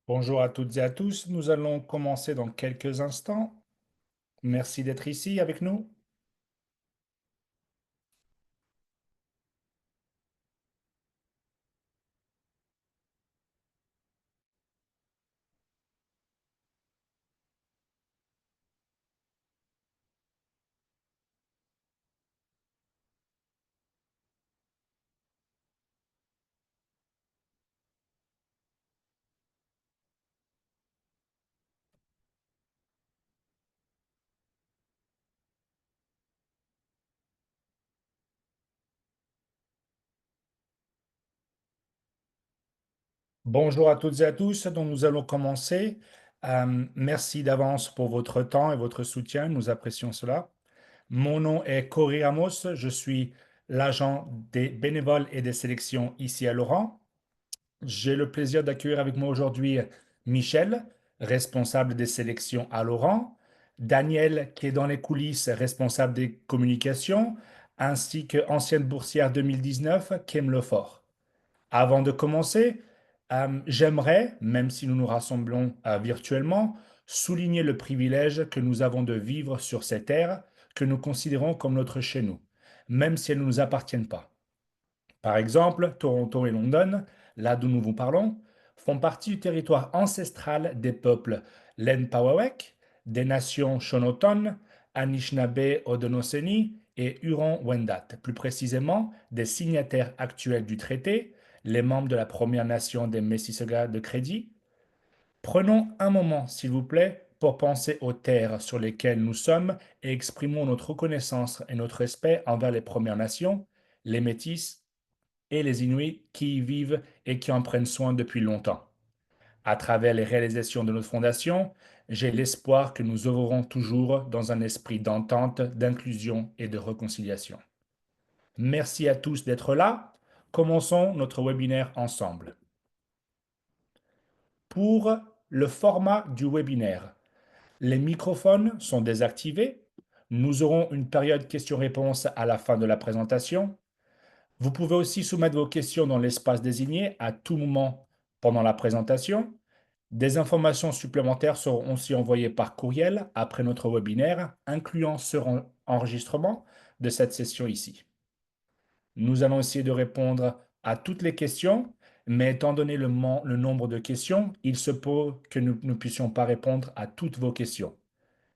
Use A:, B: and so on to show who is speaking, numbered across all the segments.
A: Bonjour à toutes et à tous. Nous allons commencer dans quelques instants. Merci d'être ici avec nous. Bonjour à toutes et à tous. Donc nous allons commencer. Merci d'avance pour votre temps et votre soutien. Nous apprécions cela. Mon nom est Cory Ramos. Je suis l'agent des bénévoles et des sélections ici à Laurent. J'ai le plaisir d'accueillir avec moi aujourd'hui Michel, responsable des sélections à Laurent, Daniel, qui est dans les coulisses, responsable des communications, ainsi que ancienne boursière 2019, Kim Lefort. Avant de commencer, j'aimerais, même si nous nous rassemblons virtuellement, souligner le privilège que nous avons de vivre sur cette terre que nous considérons comme notre chez nous, même si elles ne nous appartiennent pas. Par exemple, Toronto et London, là d'où nous vous parlons, font partie du territoire ancestral des peuples Lenpawawek, des nations Shonoton, Anishinaabe Haudenosaunee et Huron-Wendat, plus précisément des signataires actuels du traité, les membres de la Première Nation des Mississauga de Crédit. Prenons un moment, s'il vous plaît, pour penser aux terres sur lesquelles nous sommes et exprimons notre reconnaissance et notre respect envers les Premières Nations, les Métis et les Inuits qui y vivent et qui en prennent soin depuis longtemps. À travers les réalisations de notre fondation, j'ai l'espoir que nous œuvrerons toujours dans un esprit d'entente, d'inclusion et de réconciliation. Merci à tous d'être là. Commençons notre webinaire ensemble. Pour le format du webinaire, les microphones sont désactivés. Nous aurons une période questions-réponses à la fin de la présentation. Vous pouvez aussi soumettre vos questions dans l'espace désigné à tout moment pendant la présentation. Des informations supplémentaires seront aussi envoyées par courriel après notre webinaire, incluant ce enregistrement de cette session ici. Nous allons essayer de répondre à toutes les questions, mais étant donné le nombre de questions, il se peut que nous ne puissions pas répondre à toutes vos questions.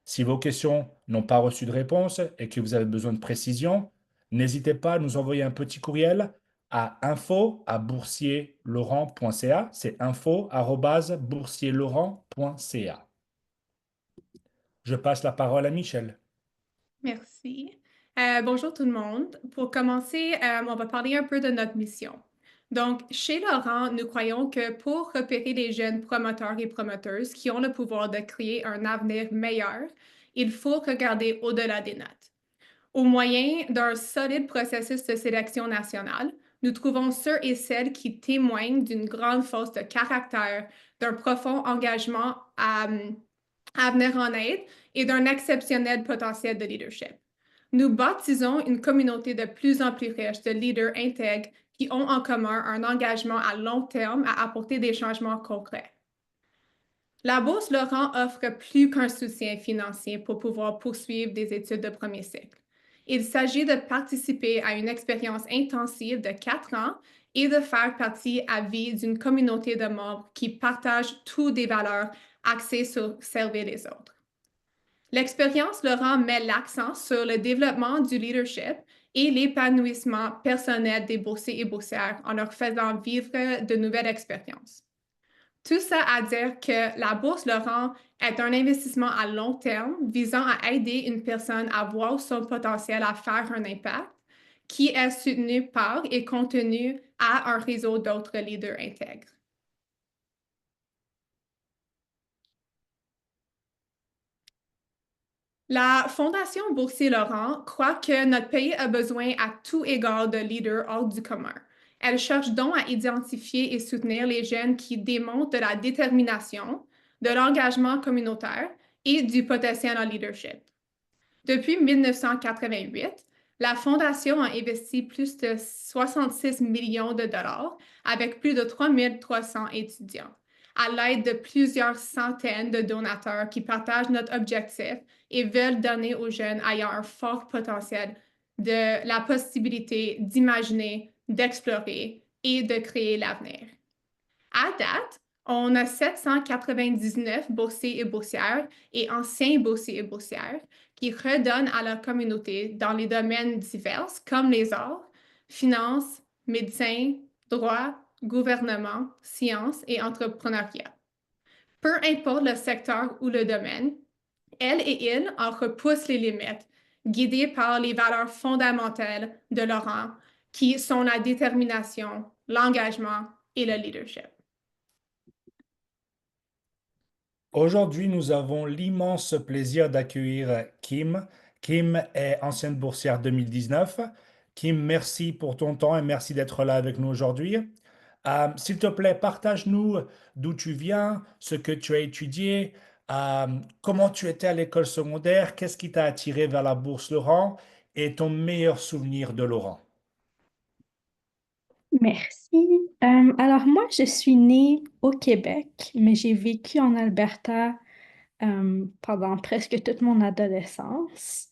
A: Si vos questions n'ont pas reçu de réponse et que vous avez besoin de précision, n'hésitez pas à nous envoyer un petit courriel à info@boursierlaurent.ca. C'est info@boursierlaurent.ca. Je passe la parole à Michel.
B: Merci. Bonjour tout le monde. Pour commencer, on va parler un peu de notre mission. Donc, chez Laurent, nous croyons que pour repérer les jeunes promoteurs et promoteuses qui ont le pouvoir de créer un avenir meilleur, il faut regarder au-delà des notes. Au moyen d'un solide processus de sélection nationale, nous trouvons ceux et celles qui témoignent d'une grande force de caractère, d'un profond engagement à venir en aide et d'un exceptionnel potentiel de leadership. Nous baptisons une communauté de plus en plus riche de leaders intègres qui ont en commun un engagement à long terme à apporter des changements concrets. La Bourse Laurent offre plus qu'un soutien financier pour pouvoir poursuivre des études de premier cycle. Il s'agit de participer à une expérience intensive de 4 ans et de faire partie à vie d'une communauté de membres qui partagent toutes des valeurs axées sur servir les autres. L'expérience Laurent met l'accent sur le développement du leadership et l'épanouissement personnel des boursiers et boursières en leur faisant vivre de nouvelles expériences. Tout ça à dire que la Bourse Laurent est un investissement à long terme visant à aider une personne à voir son potentiel à faire un impact qui est soutenu par et contenu à un réseau d'autres leaders intègres. La Fondation Boursier-Laurent croit que notre pays a besoin à tout égard de leaders hors du commun. Elle cherche donc à identifier et soutenir les jeunes qui démontrent de la détermination, de l'engagement communautaire et du potentiel en leadership. Depuis 1988, la Fondation a investi plus de 66 millions de dollars avec plus de 3 300 étudiants. à l'aide de plusieurs centaines de donateurs qui partagent notre objectif et veulent donner aux jeunes ayant un fort potentiel de la possibilité d'imaginer, d'explorer et de créer l'avenir. À date, on a 799 boursiers et boursières et anciens boursiers et boursières qui redonnent à la communauté dans les domaines divers comme les arts, finances, médecine, droit, gouvernement, sciences et entrepreneuriat. Peu importe le secteur ou le domaine, elles et ils en repoussent les limites, guidés par les valeurs fondamentales de Laurent, qui sont la détermination, l'engagement et le leadership.
A: Aujourd'hui, nous avons l'immense plaisir d'accueillir Kim. Kim est ancienne boursière 2019. Kim, merci pour ton temps et merci d'être là avec nous aujourd'hui. S'il te plaît, partage-nous d'où tu viens, ce que tu as étudié, comment tu étais à l'école secondaire, qu'est-ce qui t'a attiré vers la bourse Laurent et ton meilleur souvenir de Laurent.
C: Merci. Alors moi, je suis née au Québec, mais j'ai vécu en Alberta pendant presque toute mon adolescence.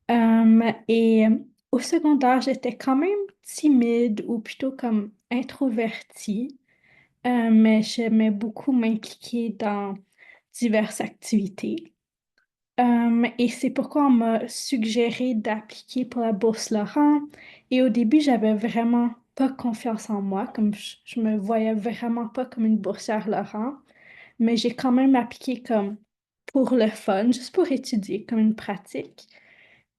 C: Et au secondaire, j'étais quand même timide ou plutôt comme introvertie, mais j'aimais beaucoup m'impliquer dans diverses activités. Et c'est pourquoi on m'a suggéré d'appliquer pour la bourse Laurent. Et au début, j'avais vraiment pas confiance en moi, comme je me voyais vraiment pas comme une boursière Laurent. Mais j'ai quand même appliqué comme pour le fun, juste pour étudier, comme une pratique.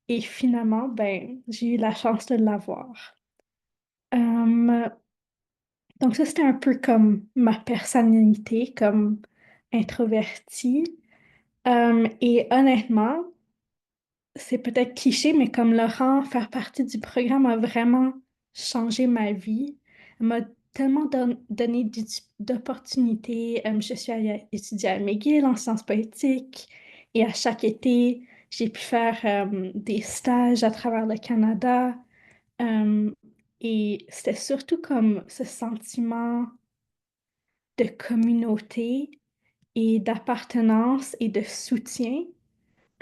C: Et finalement, ben, j'ai eu la chance de l'avoir. Euh, donc ça, c'était un peu comme ma personnalité, comme introvertie. Et honnêtement, c'est peut-être cliché, mais comme Laurent, faire partie du programme a vraiment changé ma vie. Elle m'a tellement donné d'opportunités. Je suis allée étudier à McGill en sciences politiques et à chaque été, j'ai pu faire des stages à travers le Canada. Euh, et c'était surtout comme ce sentiment de communauté et d'appartenance et de soutien.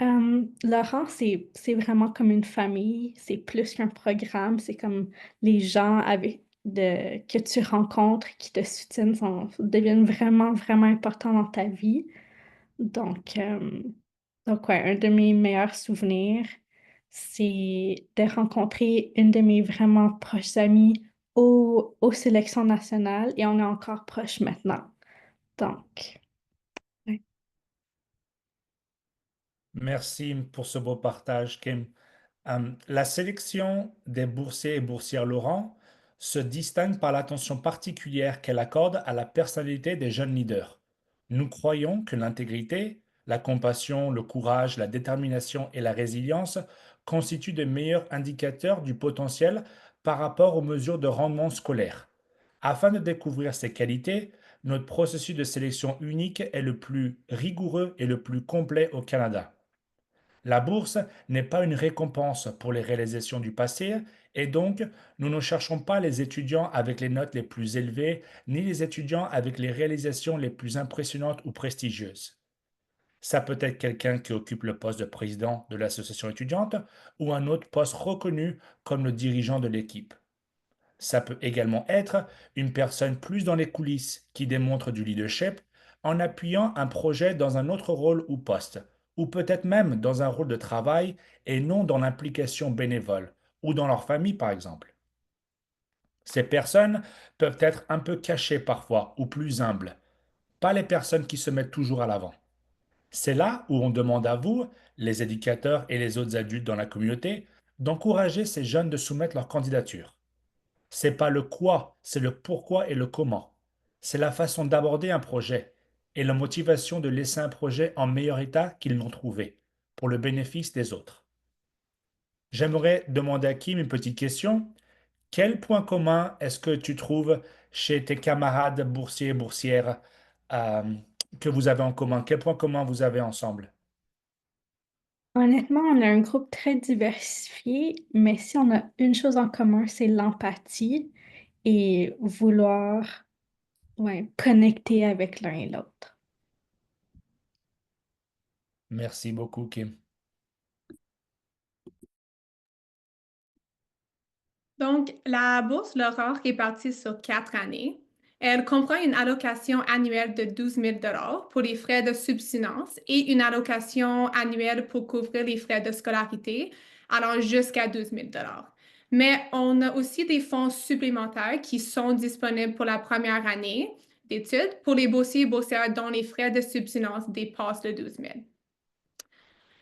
C: Laurent, c'est vraiment comme une famille, c'est plus qu'un programme, c'est comme les gens que tu rencontres qui te soutiennent deviennent vraiment, vraiment importants dans ta vie. Donc, euh, donc ouais, un de mes meilleurs souvenirs, c'est de rencontrer une de mes vraiment proches amies aux sélections nationales et on est encore proches maintenant. Donc, ouais.
A: Merci pour ce beau partage, Kim. La sélection des boursiers et boursières Laurent se distingue par l'attention particulière qu'elle accorde à la personnalité des jeunes leaders. Nous croyons que l'intégrité, la compassion, le courage, la détermination et la résilience constituent de meilleurs indicateurs du potentiel par rapport aux mesures de rendement scolaire. Afin de découvrir ces qualités, notre processus de sélection unique est le plus rigoureux et le plus complet au Canada. La bourse n'est pas une récompense pour les réalisations du passé et donc nous ne cherchons pas les étudiants avec les notes les plus élevées ni les étudiants avec les réalisations les plus impressionnantes ou prestigieuses. Ça peut être quelqu'un qui occupe le poste de président de l'association étudiante ou un autre poste reconnu comme le dirigeant de l'équipe. Ça peut également être une personne plus dans les coulisses qui démontre du leadership en appuyant un projet dans un autre rôle ou poste, ou peut-être même dans un rôle de travail et non dans l'implication bénévole, ou dans leur famille par exemple. Ces personnes peuvent être un peu cachées parfois ou plus humbles, pas les personnes qui se mettent toujours à l'avant. C'est là où on demande à vous, les éducateurs et les autres adultes dans la communauté, d'encourager ces jeunes de soumettre leur candidature. C'est pas le quoi, c'est le pourquoi et le comment. C'est la façon d'aborder un projet et la motivation de laisser un projet en meilleur état qu'ils l'ont trouvé, pour le bénéfice des autres. J'aimerais demander à Kim une petite question. Quel point commun est-ce que tu trouves chez tes camarades boursiers et boursières euh, que vous avez en commun? Quel point commun vous avez ensemble?
C: Honnêtement, on a un groupe très diversifié, mais si on a une chose en commun, c'est l'empathie et vouloir ouais, connecter avec l'un et l'autre.
A: Merci beaucoup, Kim.
B: Donc, la bourse Laurent répartie sur 4 années. Elle comprend une allocation annuelle de 12 000 $ pour les frais de subsistance et une allocation annuelle pour couvrir les frais de scolarité, allant jusqu'à 12 000 $. Mais on a aussi des fonds supplémentaires qui sont disponibles pour la première année d'études pour les boursiers et boursières dont les frais de subsistance dépassent le 12 000.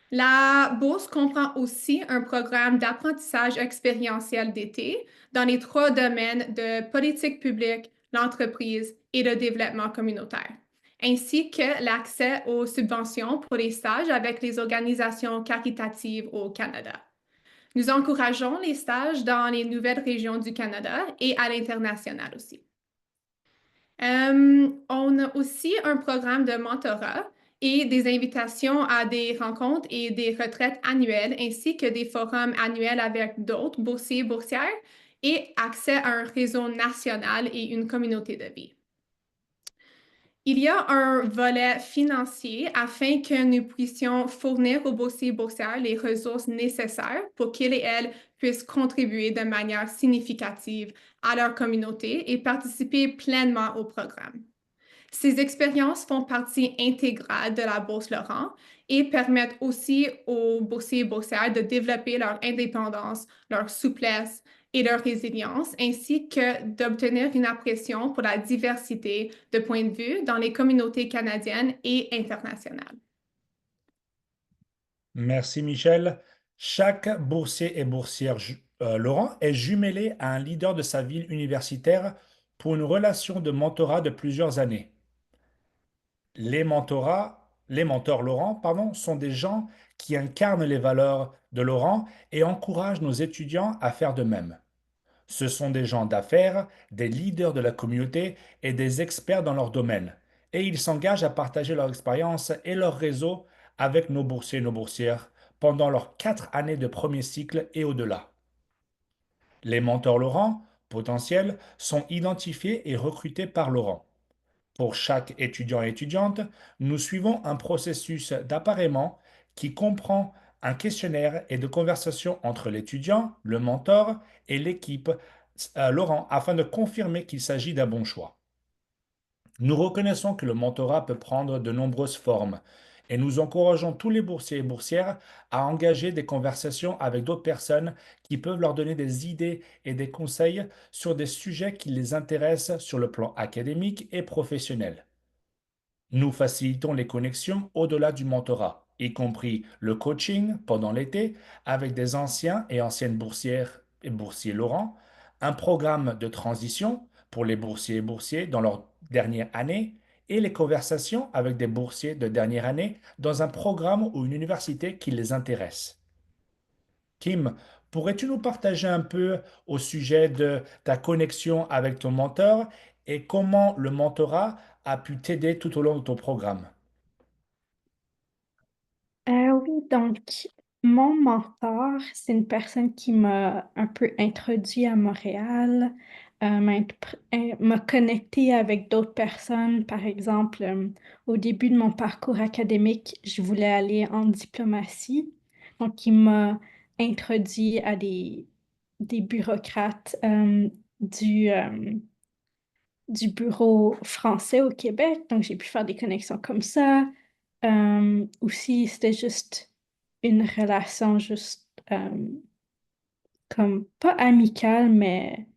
B: La bourse comprend aussi un programme d'apprentissage expérientiel d'été dans les 3 domaines de politique publique, l'entreprise et le développement communautaire, ainsi que l'accès aux subventions pour les stages avec les organisations caritatives au Canada. Nous encourageons les stages dans les nouvelles régions du Canada et à l'international aussi. On a aussi un programme de mentorat et des invitations à des rencontres et des retraites annuelles, ainsi que des forums annuels avec d'autres boursiers et boursières et accès à un réseau national et une communauté de vie. Il y a un volet financier afin que nous puissions fournir aux boursiers et boursières les ressources nécessaires pour qu'ils et elles puissent contribuer de manière significative à leur communauté et participer pleinement au programme. Ces expériences font partie intégrale de la Bourse Laurent et permettent aussi aux boursiers et boursières de développer leur indépendance, leur souplesse et leur résilience, ainsi que d'obtenir une impression pour la diversité de points de vue dans les communautés canadiennes et internationales.
A: Merci, Michel. Chaque boursier et boursière, Laurent, est jumelé à un leader de sa ville universitaire pour une relation de mentorat de plusieurs années. Les mentors Laurent, pardon, sont des gens qui incarnent les valeurs de Laurent et encouragent nos étudiants à faire de même. Ce sont des gens d'affaires, des leaders de la communauté et des experts dans leur domaine. Et ils s'engagent à partager leur expérience et leur réseau avec nos boursiers et nos boursières pendant leurs 4 années de premier cycle et au-delà. Les mentors Laurent potentiels sont identifiés et recrutés par Laurent. Pour chaque étudiant et étudiante, nous suivons un processus d'appareillement qui comprend un questionnaire et de conversation entre l'étudiant, le mentor et l'équipe Laurent afin de confirmer qu'il s'agit d'un bon choix. Nous reconnaissons que le mentorat peut prendre de nombreuses formes et nous encourageons tous les boursiers et boursières à engager des conversations avec d'autres personnes qui peuvent leur donner des idées et des conseils sur des sujets qui les intéressent sur le plan académique et professionnel. Nous facilitons les connexions au-delà du mentorat, y compris le coaching pendant l'été avec des anciens et anciennes boursières et boursiers Laurent, un programme de transition pour les boursiers et boursiers dans leur dernière année et les conversations avec des boursiers de dernière année dans un programme ou une université qui les intéresse. Kim, pourrais-tu nous partager un peu au sujet de ta connexion avec ton mentor et comment le mentorat a pu t'aider tout au long de ton programme?
C: Oui, donc mon mentor, c'est une personne qui m'a un peu introduit à Montréal, m'a connecté avec d'autres personnes. Par exemple, au début de mon parcours académique, je voulais aller en diplomatie. Donc, il m'a introduit à des bureaucrates du bureau français au Québec. Donc, j'ai pu faire des connexions comme ça. Aussi, c'était juste une relation juste comme pas amicale, mais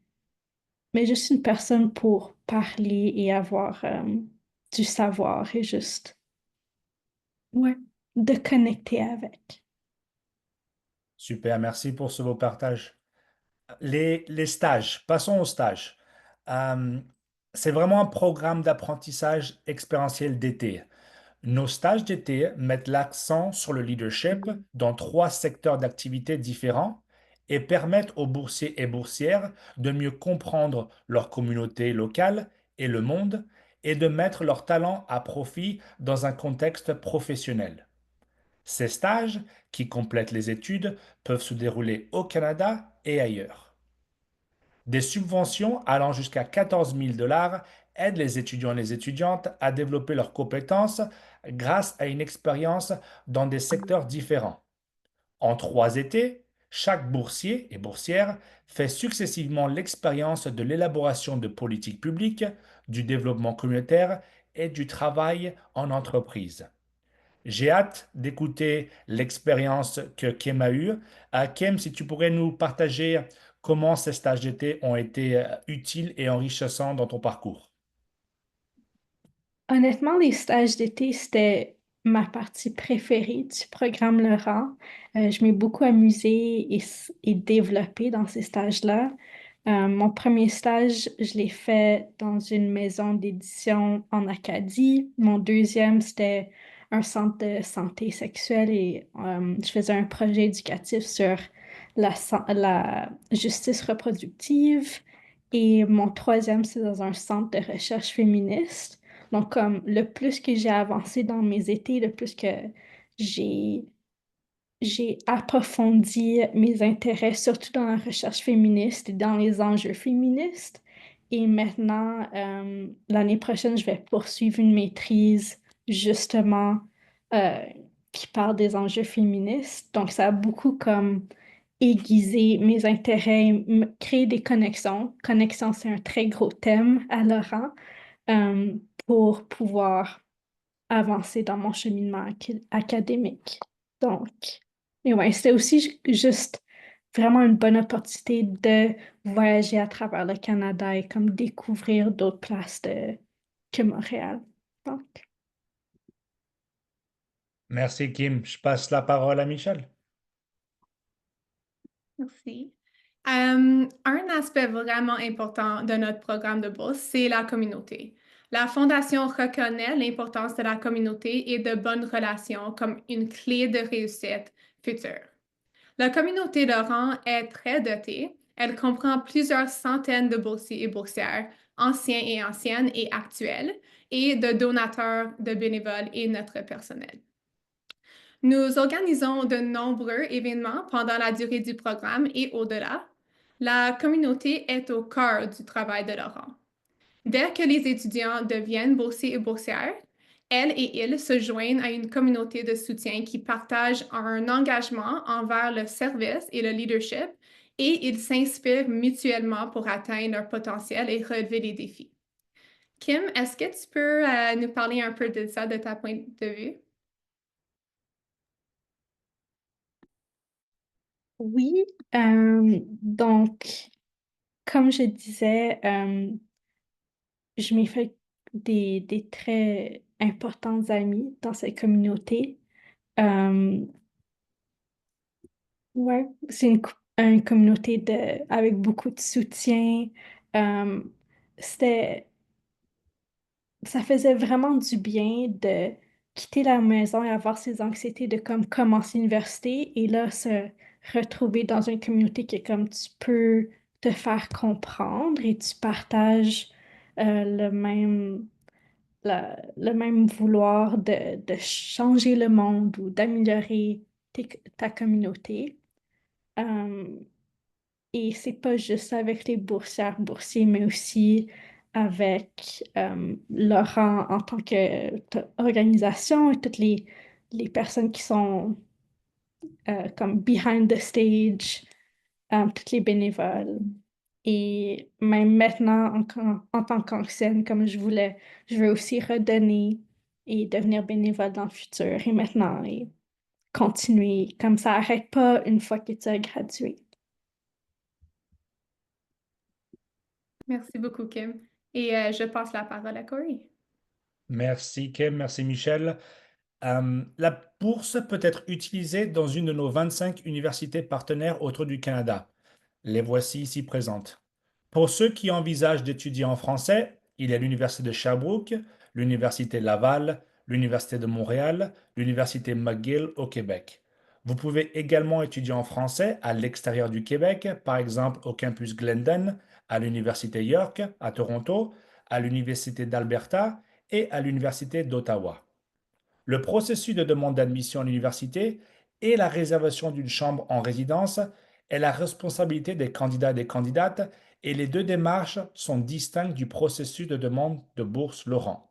C: juste une personne pour parler et avoir du savoir et juste, ouais, de connecter avec.
A: Super, merci pour ce beau partage. Les stages, passons aux stages. Euh, c'est vraiment un programme d'apprentissage expérientiel d'été. Nos stages d'été mettent l'accent sur le leadership dans 3 secteurs d'activité différents et permettent aux boursiers et boursières de mieux comprendre leur communauté locale et le monde et de mettre leurs talents à profit dans un contexte professionnel. Ces stages, qui complètent les études, peuvent se dérouler au Canada et ailleurs. Des subventions allant jusqu'à 14 000 dollars aident les étudiants et les étudiantes à développer leurs compétences grâce à une expérience dans des secteurs différents. En 3 étés, chaque boursier et boursière fait successivement l'expérience de l'élaboration de politiques publiques, du développement communautaire et du travail en entreprise. J'ai hâte d'écouter l'expérience que Kim a eue. Kim, si tu pourrais nous partager comment ces stages d'été ont été utiles et enrichissants dans ton parcours.
C: Honnêtement, les stages d'été, c'était ma partie préférée du programme Laurent. Je m'ai beaucoup amusée et développée dans ces stages-là. Mon premier stage, je l'ai fait dans une maison d'édition en Acadie. Mon deuxième, c'était un centre de santé sexuelle et je faisais un projet éducatif sur la justice reproductive. Et mon troisième, c'est dans un centre de recherche féministe. Donc, comme le plus que j'ai avancé dans mes étés, le plus que j'ai j'ai approfondi mes intérêts, surtout dans la recherche féministe et dans les enjeux féministes. Et maintenant, l'année prochaine, je vais poursuivre une maîtrise justement euh, qui parle des enjeux féministes. Donc, ça a beaucoup comme aiguisé mes intérêts, créer des connexions. Connexion, c'est un très gros thème à Laurent euh, pour pouvoir avancer dans mon cheminement académique. Donc, et ouais, c'était aussi juste vraiment une bonne opportunité de voyager à travers le Canada et comme découvrir d'autres places que Montréal. Donc,
A: Merci Kim. Je passe la parole à Michel.
B: Merci. Un aspect vraiment important de notre programme de bourse, c'est la communauté. La Fondation reconnaît l'importance de la communauté et de bonnes relations comme une clé de réussite future. La communauté Laurent est très dotée. Elle comprend plusieurs centaines de boursiers et boursières, anciens et anciennes et actuels, et de donateurs, de bénévoles et notre personnel. Nous organisons de nombreux événements pendant la durée du programme et au-delà. La communauté est au cœur du travail de Laurent. Dès que les étudiants deviennent boursiers et boursières, elles et ils se joignent à une communauté de soutien qui partage un engagement envers le service et le leadership et ils s'inspirent mutuellement pour atteindre leur potentiel et relever les défis. Kim, est-ce que tu peux nous parler un peu de ça, de ta point de vue?
C: oui, donc, comme je disais, je m'ai fait des très importants amis dans cette communauté. Euh, ouais, c'est une communauté avec beaucoup de soutien. Euh, c'était, Ça faisait vraiment du bien de quitter la maison et avoir ces anxiétés de comme commencer l'université et là se retrouver dans une communauté qui est comme tu peux te faire comprendre et tu partages le même vouloir de changer le monde ou d'améliorer ta communauté. Euh, et c'est pas juste avec les boursières, boursiers, mais aussi avec Laurent en tant qu'organisation et toutes les personnes qui sont comme behind the stage, toutes les bénévoles. Et même maintenant, en tant qu'ancienne, comme je veux aussi redonner et devenir bénévole dans le futur et maintenant et continuer. Comme ça n'arrête pas une fois que tu as gradué.
B: Merci beaucoup, Kim. Et je passe la parole à Corey.
A: Merci Kim, merci Michel. La bourse peut être utilisée dans une de nos 25 universités partenaires autour du Canada. Les voici ici présentes. Pour ceux qui envisagent d'étudier en français, il y a l'Université de Sherbrooke, l'Université Laval, l'Université de Montréal, l'Université McGill au Québec. Vous pouvez également étudier en français à l'extérieur du Québec, par exemple au campus Glendon, à l'Université York, à Toronto, à l'Université d'Alberta et à l'Université d'Ottawa. Le processus de demande d'admission à l'université et la réservation d'une chambre en résidence est la responsabilité des candidats et des candidates et les deux démarches sont distinctes du processus de demande de bourse Laurent.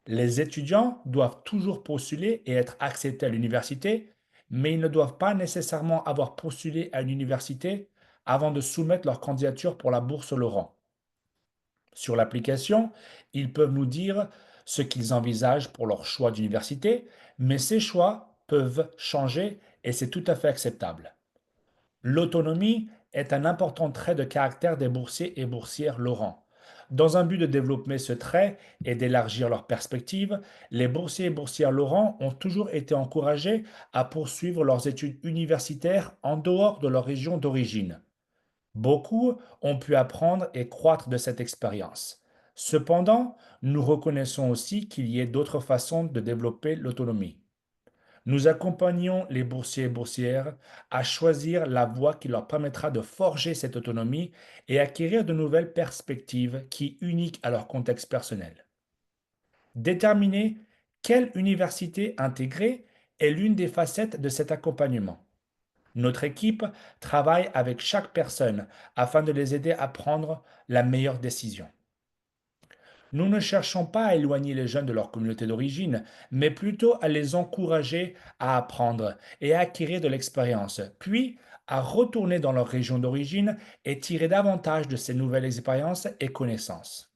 A: Les étudiants doivent toujours postuler et être acceptés à l'université, mais ils ne doivent pas nécessairement avoir postulé à une université avant de soumettre leur candidature pour la bourse Laurent. Sur l'application, ils peuvent nous dire ce qu'ils envisagent pour leur choix d'université, mais ces choix peuvent changer et c'est tout à fait acceptable. L'autonomie est un important trait de caractère des boursiers et boursières Laurent. Dans un but de développer ce trait et d'élargir leurs perspectives, les boursiers et boursières Laurent ont toujours été encouragés à poursuivre leurs études universitaires en dehors de leur région d'origine. Beaucoup ont pu apprendre et croître de cette expérience. Cependant, nous reconnaissons aussi qu'il y ait d'autres façons de développer l'autonomie. Nous accompagnons les boursiers et boursières à choisir la voie qui leur permettra de forger cette autonomie et acquérir de nouvelles perspectives qui uniques à leur contexte personnel. Déterminer quelle université intégrer est l'une des facettes de cet accompagnement. Notre équipe travaille avec chaque personne afin de les aider à prendre la meilleure décision. Nous ne cherchons pas à éloigner les jeunes de leur communauté d'origine, mais plutôt à les encourager à apprendre et à acquérir de l'expérience, puis à retourner dans leur région d'origine et tirer davantage de ces nouvelles expériences et connaissances.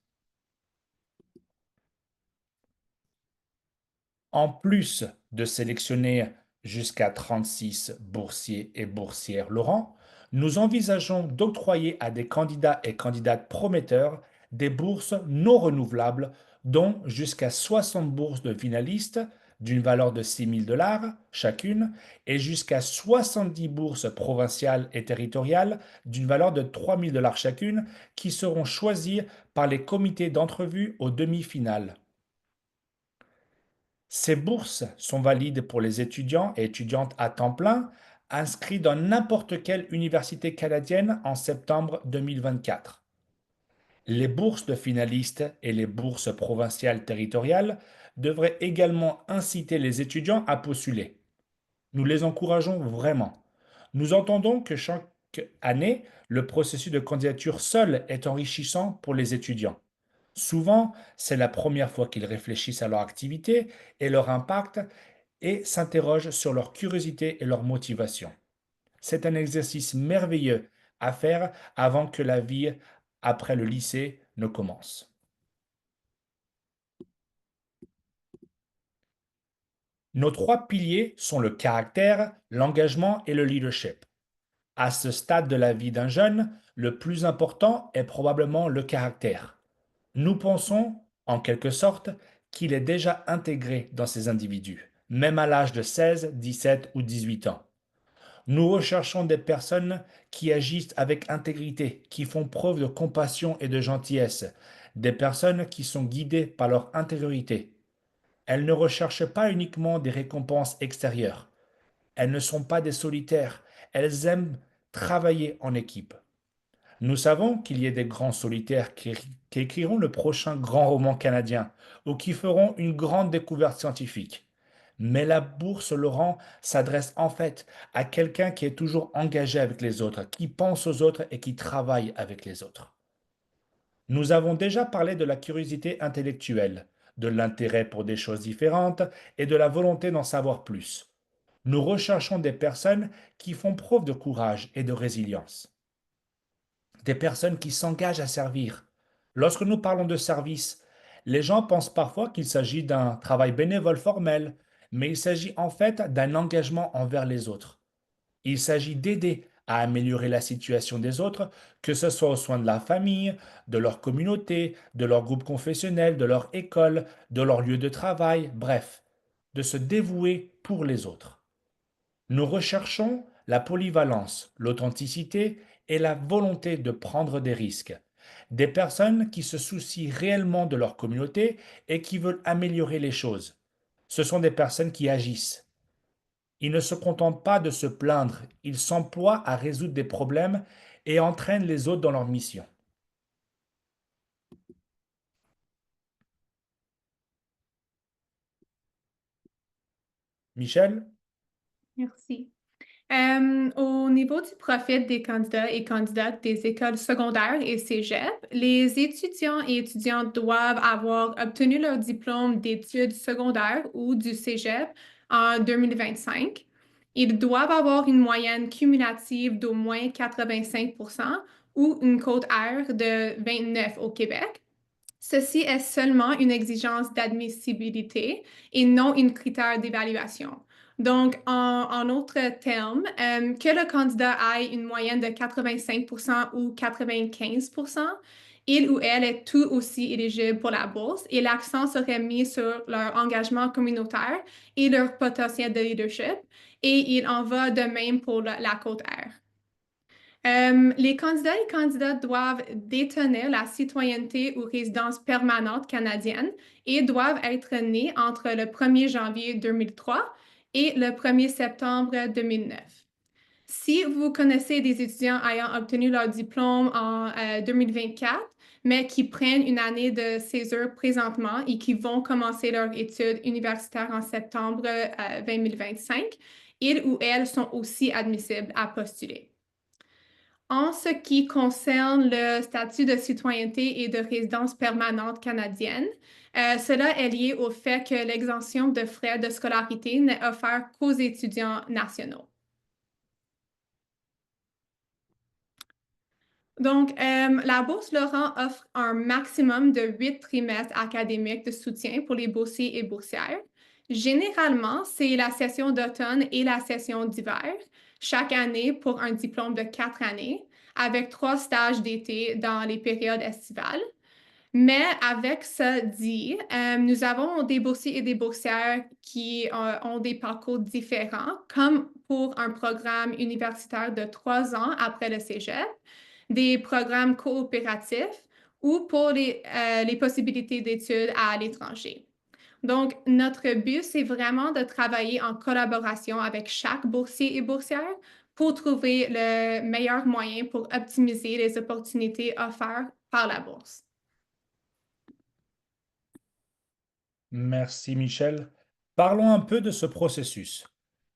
A: En plus de sélectionner jusqu'à 36 boursiers et boursières Laurent, nous envisageons d'octroyer à des candidats et candidates prometteurs des bourses non renouvelables, dont jusqu'à 60 bourses de finalistes d'une valeur de 6 000 $ chacune et jusqu'à 70 bourses provinciales et territoriales d'une valeur de 3 000 $ chacune qui seront choisies par les comités d'entrevue aux demi-finales. Ces bourses sont valides pour les étudiants et étudiantes à temps plein inscrits dans n'importe quelle université canadienne en septembre 2024. Les bourses de finalistes et les bourses provinciales territoriales devraient également inciter les étudiants à postuler. Nous les encourageons vraiment. Nous entendons que chaque année, le processus de candidature seul est enrichissant pour les étudiants. Souvent, c'est la première fois qu'ils réfléchissent à leur activité et leur impact et s'interrogent sur leur curiosité et leur motivation. C'est un exercice merveilleux à faire avant que la vie après le lycée ne commence. Nos trois piliers sont le caractère, l'engagement et le leadership. À ce stade de la vie d'un jeune, le plus important est probablement le caractère. Nous pensons, en quelque sorte, qu'il est déjà intégré dans ces individus, même à l'âge de 16, 17 ou 18 ans. Nous recherchons des personnes qui agissent avec intégrité, qui font preuve de compassion et de gentillesse, des personnes qui sont guidées par leur intériorité. Elles ne recherchent pas uniquement des récompenses extérieures. Elles ne sont pas des solitaires. Elles aiment travailler en équipe. Nous savons qu'il y a des grands solitaires qui écriront le prochain grand roman canadien ou qui feront une grande découverte scientifique. Mais la bourse Laurent s'adresse en fait à quelqu'un qui est toujours engagé avec les autres, qui pense aux autres et qui travaille avec les autres. Nous avons déjà parlé de la curiosité intellectuelle, de l'intérêt pour des choses différentes et de la volonté d'en savoir plus. Nous recherchons des personnes qui font preuve de courage et de résilience, des personnes qui s'engagent à servir. Lorsque nous parlons de service, les gens pensent parfois qu'il s'agit d'un travail bénévole formel, mais il s'agit en fait d'un engagement envers les autres. Il s'agit d'aider à améliorer la situation des autres, que ce soit aux soins de la famille, de leur communauté, de leur groupe confessionnel, de leur école, de leur lieu de travail, bref, de se dévouer pour les autres. Nous recherchons la polyvalence, l'authenticité et la volonté de prendre des risques. Des personnes qui se soucient réellement de leur communauté et qui veulent améliorer les choses. Ce sont des personnes qui agissent. Ils ne se contentent pas de se plaindre, ils s'emploient à résoudre des problèmes et entraînent les autres dans leur mission. Michel?
B: Merci. Au niveau du profil des candidats et candidates des écoles secondaires et cégep, les étudiants et étudiantes doivent avoir obtenu leur diplôme d'études secondaires ou du cégep en 2025. Ils doivent avoir une moyenne cumulative d'au moins 85% ou une cote R de 29 au Québec. Ceci est seulement une exigence d'admissibilité et non un critère d'évaluation. Donc, en autres termes, que le candidat ait une moyenne de 85% ou 95%, il ou elle est tout aussi éligible pour la bourse et l'accent serait mis sur leur engagement communautaire et leur potentiel de leadership. Et il en va de même pour la côte R. Les candidats et candidates doivent détenir la citoyenneté ou résidence permanente canadienne et doivent être nés entre le 1er janvier 2003 et le 1er septembre 2009. Si vous connaissez des étudiants ayant obtenu leur diplôme en 2024, mais qui prennent une année de césure présentement et qui vont commencer leur études universitaires en septembre 2025, ils ou elles sont aussi admissibles à postuler. En ce qui concerne le statut de citoyenneté et de résidence permanente canadienne, cela est lié au fait que l'exemption de frais de scolarité n'est offerte qu'aux étudiants nationaux. Donc, la Bourse Laurent offre un maximum de 8 trimestres académiques de soutien pour les boursiers et boursières. Généralement, c'est la session d'automne et la session d'hiver, chaque année pour un diplôme de 4 années, avec 3 stages d'été dans les périodes estivales. Mais avec ça dit, nous avons des boursiers et des boursières qui ont des parcours différents, comme pour un programme universitaire de 3 ans après le cégep, des programmes coopératifs ou pour les possibilités d'études à l'étranger. Donc, notre but, c'est vraiment de travailler en collaboration avec chaque boursier et boursière pour trouver le meilleur moyen pour optimiser les opportunités offertes par la bourse.
A: Merci Michel. Parlons un peu de ce processus,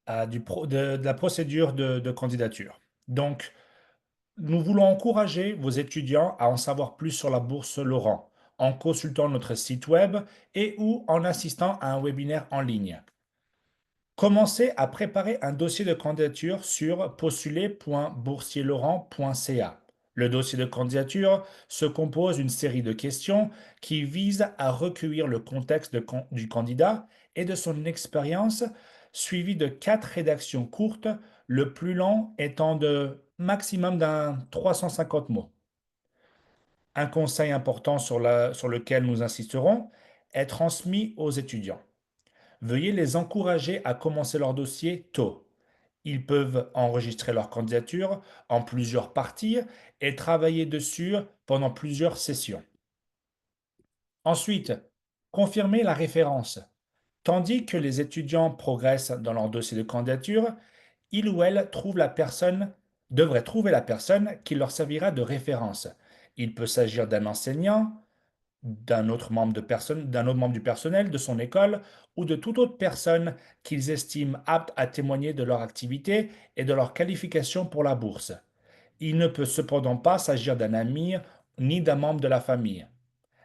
A: de la procédure de candidature. Donc, nous voulons encourager vos étudiants à en savoir plus sur la bourse Laurent en consultant notre site web et ou en assistant à un webinaire en ligne. Commencez à préparer un dossier de candidature sur postuler.boursierlaurent.ca. Le dossier de candidature se compose d'une série de questions qui visent à recueillir le contexte du candidat et de son expérience, suivi de 4 rédactions courtes, le plus long étant de maximum d'un 350 mots. Un conseil important sur lequel nous insisterons est transmis aux étudiants. Veuillez les encourager à commencer leur dossier tôt. Ils peuvent enregistrer leur candidature en plusieurs parties et travailler dessus pendant plusieurs sessions. Ensuite, confirmez la référence. Tandis que les étudiants progressent dans leur dossier de candidature, il ou elle devrait trouver la personne qui leur servira de référence. Il peut s'agir d'un enseignant, d'un autre membre du personnel de son école ou de toute autre personne qu'ils estiment apte à témoigner de leur activité et de leur qualification pour la bourse. Il ne peut cependant pas s'agir d'un ami ni d'un membre de la famille.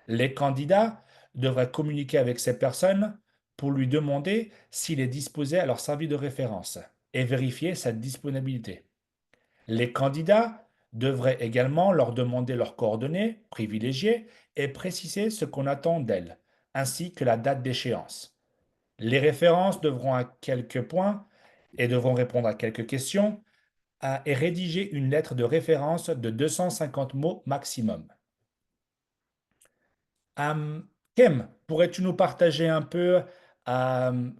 A: Les candidats devraient communiquer avec ces personnes pour lui demander s'il est disposé à leur servir de référence et vérifier sa disponibilité. Les candidats devraient également leur demander leurs coordonnées privilégiées et préciser ce qu'on attend d'elles, ainsi que la date d'échéance. Les références devront à quelques points et devront répondre à quelques questions et rédiger une lettre de référence de 250 mots maximum. Kim, pourrais-tu nous partager un peu, euh,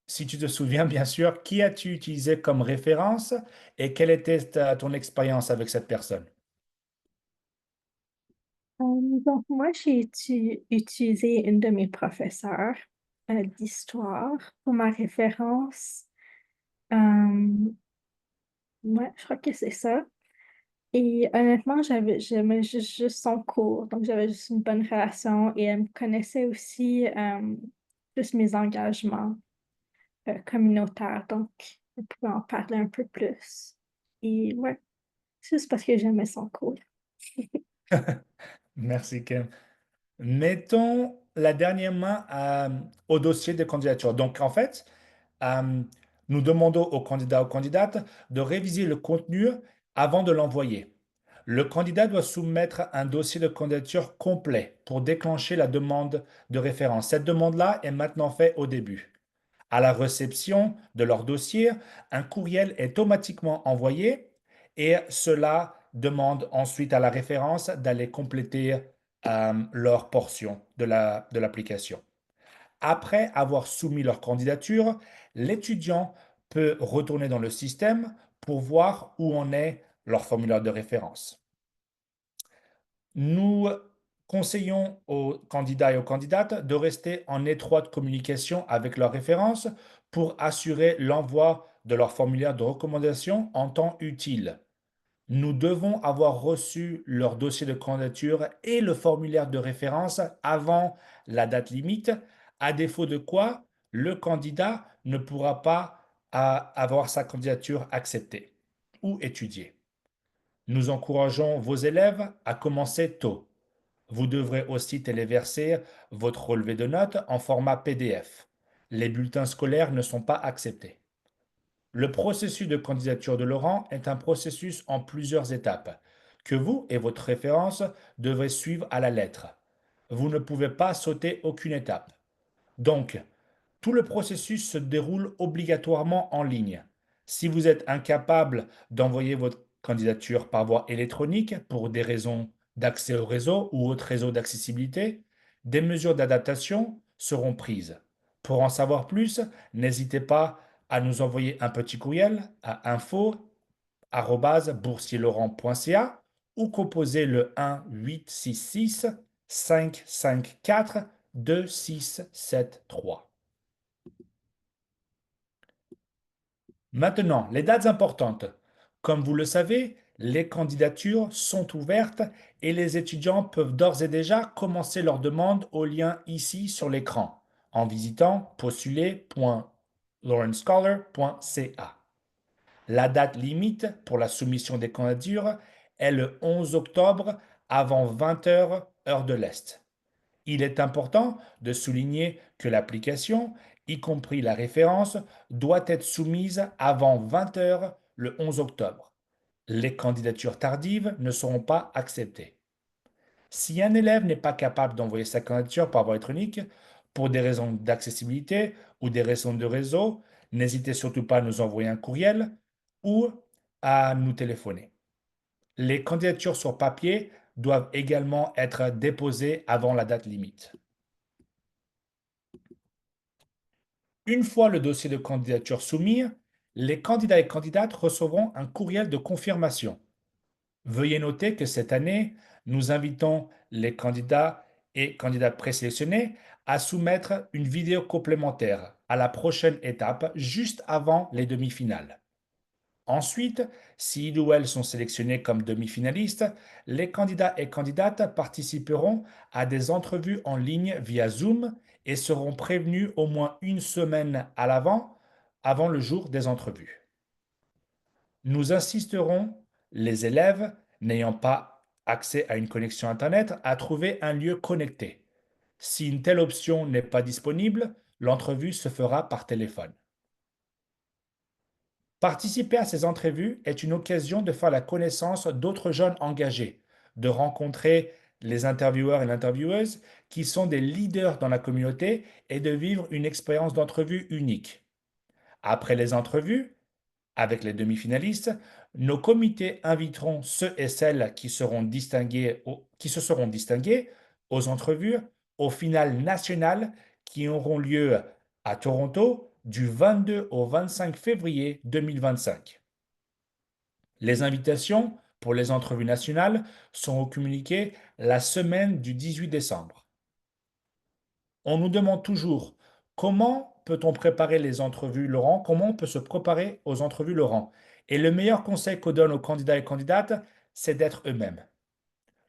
A: si tu te souviens bien sûr, qui as-tu utilisé comme référence et quelle était ton expérience avec cette personne?
C: Donc, moi, j'ai utilisé une de mes professeurs d'histoire pour ma référence. Euh, ouais, je crois que c'est ça. Et honnêtement, j'aimais juste son cours. Donc, j'avais juste une bonne relation et elle me connaissait aussi juste mes engagements communautaires. Donc, on pouvait en parler un peu plus. Et ouais, c'est juste parce que j'aimais son cours.
A: Merci, Kim. Mettons la dernière main au dossier de candidature. Donc, en fait, euh, nous demandons aux candidats ou candidates de réviser le contenu avant de l'envoyer. Le candidat doit soumettre un dossier de candidature complet pour déclencher la demande de référence. Cette demande-là est maintenant faite au début. À la réception de leur dossier, un courriel est automatiquement envoyé et cela demande ensuite à la référence d'aller compléter leur portion de l'application. Après avoir soumis leur candidature, l'étudiant peut retourner dans le système pour voir où en est leur formulaire de référence. Nous conseillons aux candidats et aux candidates de rester en étroite communication avec leurs références pour assurer l'envoi de leur formulaire de recommandation en temps utile. Nous devons avoir reçu leur dossier de candidature et le formulaire de référence avant la date limite, à défaut de quoi le candidat ne pourra pas avoir sa candidature acceptée ou étudiée. Nous encourageons vos élèves à commencer tôt. Vous devrez aussi téléverser votre relevé de notes en format PDF. Les bulletins scolaires ne sont pas acceptés. Le processus de candidature de Laurent est un processus en plusieurs étapes que vous et votre référence devrez suivre à la lettre. Vous ne pouvez pas sauter aucune étape. Donc, tout le processus se déroule obligatoirement en ligne. Si vous êtes incapable d'envoyer votre candidature par voie électronique pour des raisons d'accès au réseau ou autres réseaux d'accessibilité, des mesures d'adaptation seront prises. Pour en savoir plus, n'hésitez pas à nous envoyer un petit courriel à info@boursierlaurent.ca ou composer le 1-866-554-2673. Maintenant, les dates importantes. Comme vous le savez, les candidatures sont ouvertes et les étudiants peuvent d'ores et déjà commencer leur demande au lien ici sur l'écran en visitant postuler.lawrencescholar.ca. La date limite pour la soumission des candidatures est le 11 octobre avant 20 heures, heure de l'Est. Il est important de souligner que l'application, y compris la référence, doit être soumise avant 20 heures le 11 octobre. Les candidatures tardives ne seront pas acceptées. Si un élève n'est pas capable d'envoyer sa candidature par voie électronique pour des raisons d'accessibilité ou des raisons de réseau, n'hésitez surtout pas à nous envoyer un courriel ou à nous téléphoner. Les candidatures sur papier doivent également être déposées avant la date limite. Une fois le dossier de candidature soumis, les candidats et candidates recevront un courriel de confirmation. Veuillez noter que cette année, nous invitons les candidats et candidates présélectionnés à soumettre une vidéo complémentaire à la prochaine étape, juste avant les demi-finales. Ensuite, s'ils ou elles sont sélectionnés comme demi-finalistes, les candidats et candidates participeront à des entrevues en ligne via Zoom et seront prévenus au moins une semaine à l'avant, avant le jour des entrevues. Nous insisterons les élèves n'ayant pas accès à une connexion Internet à trouver un lieu connecté. Si une telle option n'est pas disponible, l'entrevue se fera par téléphone. Participer à ces entrevues est une occasion de faire la connaissance d'autres jeunes engagés, de rencontrer les intervieweurs et l'intervieweuse qui sont des leaders dans la communauté et de vivre une expérience d'entrevue unique. Après les entrevues, avec les demi-finalistes, nos comités inviteront ceux et celles qui se seront distingués aux entrevues au final national qui auront lieu à Toronto du 22 au 25 février 2025. Les invitations pour les entrevues nationales seront communiquées la semaine du 18 décembre. On nous demande toujours comment peut-on préparer les entrevues Laurent, comment on peut se préparer aux entrevues Laurent. Et le meilleur conseil qu'on donne aux candidats et candidates, c'est d'être eux-mêmes.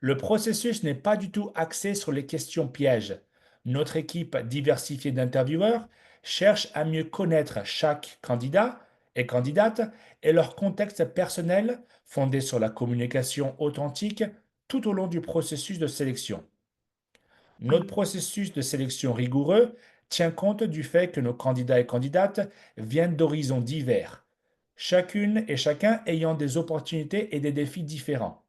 A: Le processus n'est pas du tout axé sur les questions pièges. Notre équipe diversifiée d'intervieweurs cherche à mieux connaître chaque candidat et candidates et leur contexte personnel fondé sur la communication authentique tout au long du processus de sélection. Notre processus de sélection rigoureux tient compte du fait que nos candidats et candidates viennent d'horizons divers, chacune et chacun ayant des opportunités et des défis différents.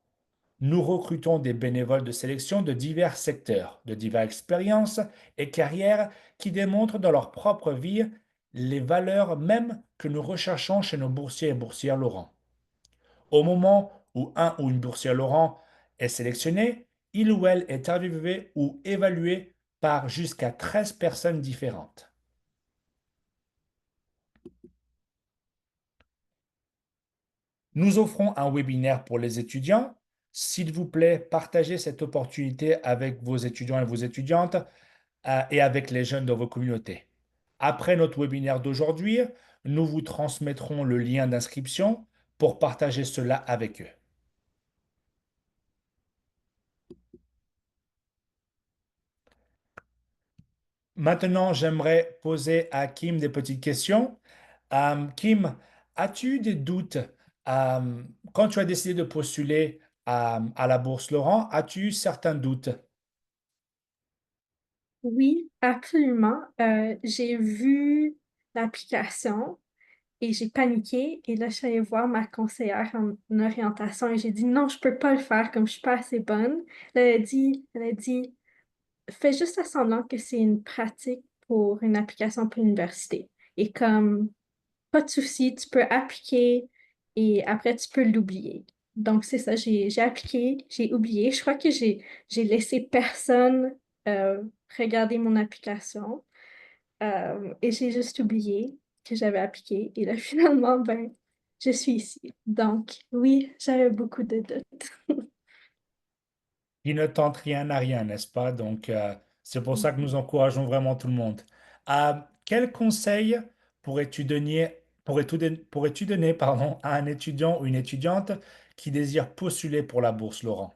A: Nous recrutons des bénévoles de sélection de divers secteurs, de diverses expériences et carrières qui démontrent dans leur propre vie les valeurs mêmes que nous recherchons chez nos boursiers et boursières Laurent. Au moment où un ou une boursière Laurent est sélectionné, il ou elle est interviewé ou évalué par jusqu'à 13 personnes différentes. Nous offrons un webinaire pour les étudiants. S'il vous plaît, partagez cette opportunité avec vos étudiants et vos étudiantes et avec les jeunes dans vos communautés. Après notre webinaire d'aujourd'hui, nous vous transmettrons le lien d'inscription pour partager cela avec eux. Maintenant, j'aimerais poser à Kim des petites questions. Kim, as-tu des doutes quand tu as décidé de postuler à la Bourse Laurent, as-tu eu certains doutes?
C: Oui, absolument. J'ai vu l'application et j'ai paniqué. Et là, je suis allée voir ma conseillère en orientation et j'ai dit non, je peux pas le faire comme je suis pas assez bonne. Là, elle a dit, fais juste à semblant que c'est une pratique pour une application pour l'université. Et comme pas de souci, tu peux appliquer et après tu peux l'oublier. Donc c'est ça, j'ai appliqué, j'ai oublié. Je crois que j'ai laissé personne regarder mon application et j'ai juste oublié que j'avais appliqué. Et là finalement, ben, je suis ici. Donc oui, j'avais beaucoup de doutes.
A: Qui ne tente rien à rien, n'est-ce pas? Donc, c'est pour ça que nous encourageons vraiment tout le monde. Quel conseil pourrais-tu donner, pardon, à un étudiant ou une étudiante qui désire postuler pour la bourse Laurent?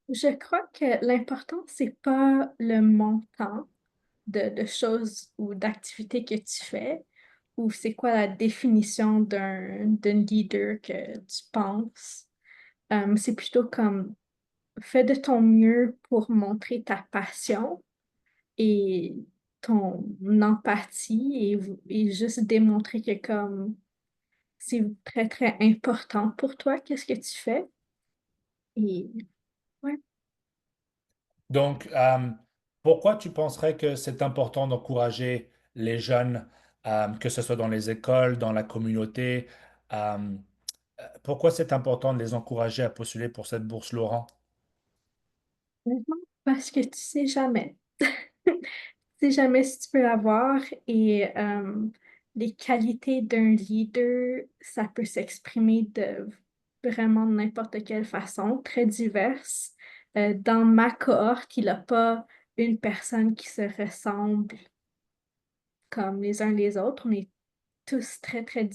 C: Je crois que l'important, c'est pas le montant de choses ou d'activités que tu fais, ou c'est quoi la définition d'un leader que tu penses. C'est plutôt comme fais de ton mieux pour montrer ta passion et ton empathie et juste démontrer que comme c'est très, très important pour toi, qu'est-ce que tu fais. Et ouais.
A: Donc, pourquoi tu penserais que c'est important d'encourager les jeunes, que ce soit dans les écoles, dans la communauté, euh, pourquoi c'est important de les encourager à postuler pour cette bourse Laurent?
C: Honnêtement, parce que tu sais jamais. Tu sais jamais si tu peux l'avoir et les qualités d'un leader, ça peut s'exprimer de vraiment n'importe quelle façon, très diverse. Dans ma cohorte, il n'y a pas une personne qui se ressemble comme les uns les autres. On est tous très, très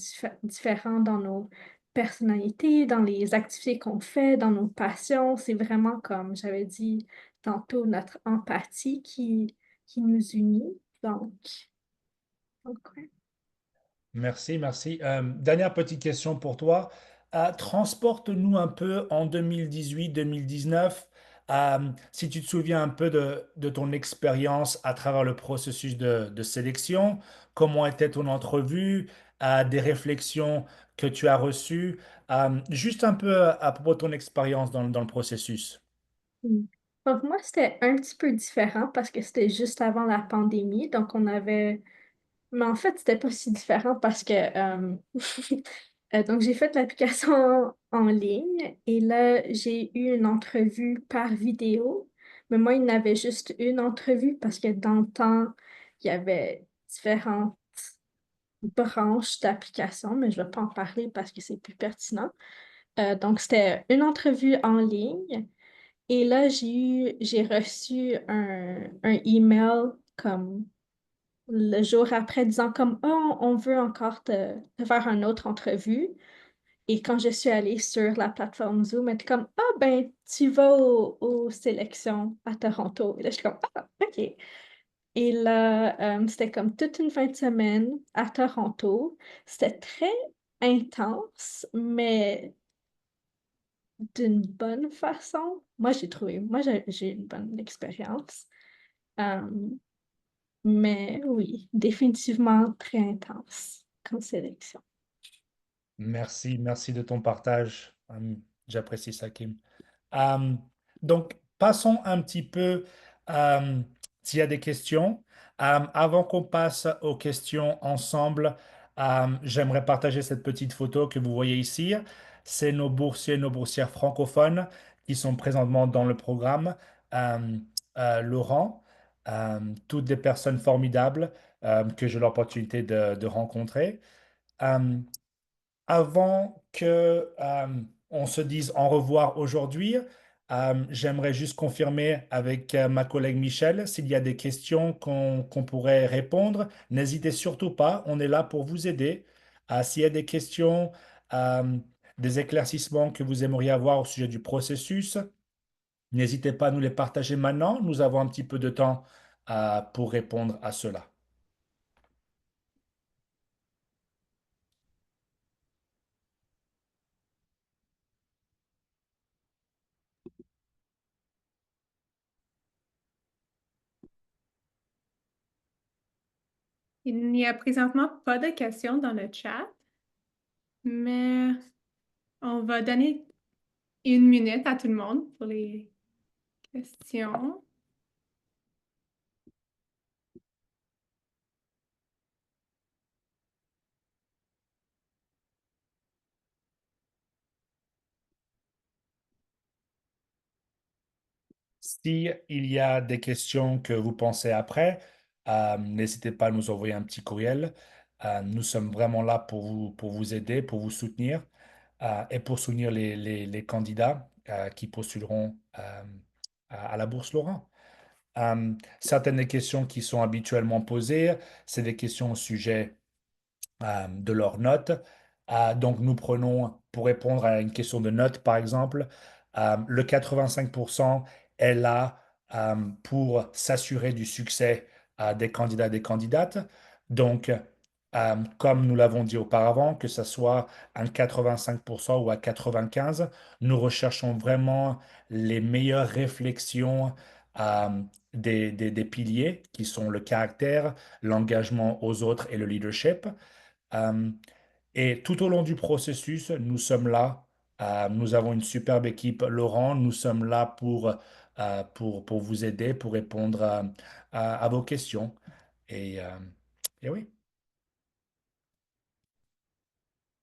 C: différents dans nos personnalités, dans les activités qu'on fait, dans nos passions. C'est vraiment, comme j'avais dit tantôt, notre empathie qui nous unit. Donc ouais.
A: Merci, merci. Dernière petite question pour toi. Transporte-nous un peu en 2018-2019, si tu te souviens un peu de ton expérience à travers le processus de sélection, comment était ton entrevue, des réflexions que tu as reçues, juste un peu à propos de ton expérience dans le processus.
C: Mm. Donc moi, c'était un petit peu différent parce que c'était juste avant la pandémie. Donc on avait Mais en fait, c'était pas si différent parce que donc j'ai fait l'application en ligne et là, j'ai eu une entrevue par vidéo. Mais moi, il y en avait juste une entrevue parce que dans le temps, il y avait différentes branches d'application, mais je ne vais pas en parler parce que c'est plus pertinent. Donc, c'était une entrevue en ligne et là, j'ai reçu un email comme le jour après disant comme oh, on veut encore te faire une autre entrevue. Et quand je suis allée sur la plateforme Zoom, elle était comme ah ben tu vas aux sélections à Toronto. Et là, je suis comme ah, OK. Et là, c'était comme toute une fin de semaine à Toronto. C'était très intense, mais d'une bonne façon. Moi, j'ai une bonne expérience. Euh, mais oui, définitivement très intense comme sélection.
A: Merci, merci de ton partage. J'apprécie ça, Kim. Euh, donc, passons un petit peu s'il y a des questions. Avant qu'on passe aux questions ensemble, j'aimerais partager cette petite photo que vous voyez ici. C'est nos boursiers, nos boursières francophones qui sont présentement dans le programme. Euh, Laurent, toutes des personnes formidables que j'ai l'opportunité de rencontrer. Euh, Avant que on se dise au revoir aujourd'hui, j'aimerais juste confirmer avec ma collègue Michel s'il y a des questions qu'on pourrait répondre. N'hésitez surtout pas, on est là pour vous aider. S'il y a des questions, euh, des éclaircissements que vous aimeriez avoir au sujet du processus, n'hésitez pas à nous les partager maintenant. Nous avons un petit peu de temps pour répondre à cela.
B: Il n'y a présentement pas de questions dans le chat, mais on va donner 1 minute à tout le monde pour les questions.
A: Si il y a des questions que vous pensez après, n'hésitez pas à nous envoyer un petit courriel. Nous sommes vraiment là pour vous aider, pour vous soutenir et pour soutenir les candidats qui postuleront à la Bourse Laurent. Certaines des questions qui sont habituellement posées, c'est des questions au sujet de leurs notes. Donc, nous prenons, pour répondre à une question de notes, par exemple, le 85% est là pour s'assurer du succès des candidats et des candidates. Donc, comme nous l'avons dit auparavant, que ce soit un 85% ou à 95%, nous recherchons vraiment les meilleures réflexions des piliers qui sont le caractère, l'engagement aux autres et le leadership. Euh, et tout au long du processus, nous sommes là. Nous avons une superbe équipe. Laurent, nous sommes là pour vous aider, pour répondre à vos questions. Et, euh, et oui,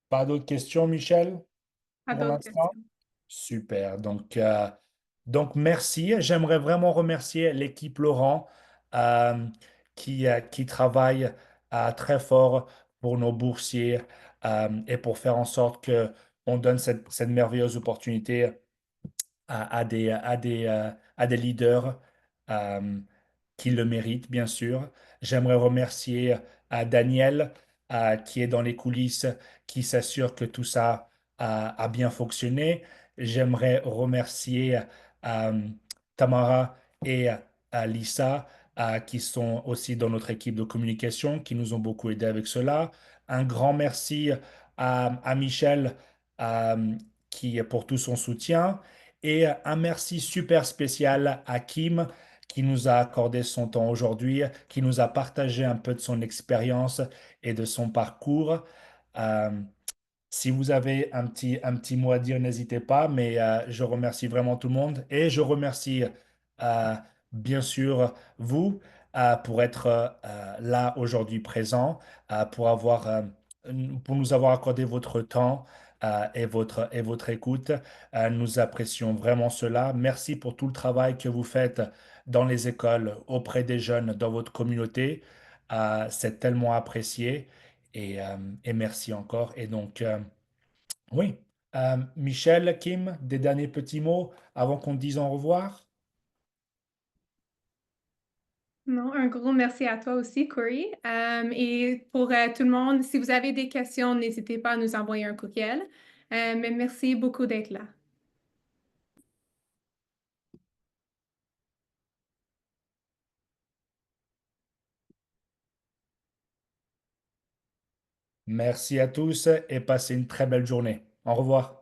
A: pas d'autres questions, Michel,
B: Pas
A: pour
B: d'autres
A: l'instant?
B: questions.
A: Super. Donc merci. J'aimerais vraiment remercier l'équipe Laurent euh, qui travaille très fort pour nos boursiers et pour faire en sorte que on donne cette merveilleuse opportunité à des leaders euh, qui le méritent, bien sûr. J'aimerais remercier Daniel qui est dans les coulisses, qui s'assure que tout ça a bien fonctionné. J'aimerais remercier euh, Tamara et Lisa qui sont aussi dans notre équipe de communication, qui nous ont beaucoup aidé avec cela. Un grand merci à Michel pour tout son soutien. Et un merci super spécial à Kim qui nous a accordé son temps aujourd'hui, qui nous a partagé un peu de son expérience et de son parcours. Euh, Si vous avez un petit mot à dire, n'hésitez pas, mais je remercie vraiment tout le monde et je remercie euh, bien sûr vous pour être là aujourd'hui présent, pour nous avoir accordé votre temps et votre écoute. Nous apprécions vraiment cela. Merci pour tout le travail que vous faites dans les écoles, auprès des jeunes, dans votre communauté. C'est tellement apprécié et merci encore. Et donc, oui. Michel, Kim, des derniers petits mots avant qu'on dise au revoir?
B: Non, un gros merci à toi aussi, Corey. Et pour tout le monde, si vous avez des questions, n'hésitez pas à nous envoyer un courriel. Mais merci beaucoup d'être là.
A: Merci à tous et passez une très belle journée. Au revoir.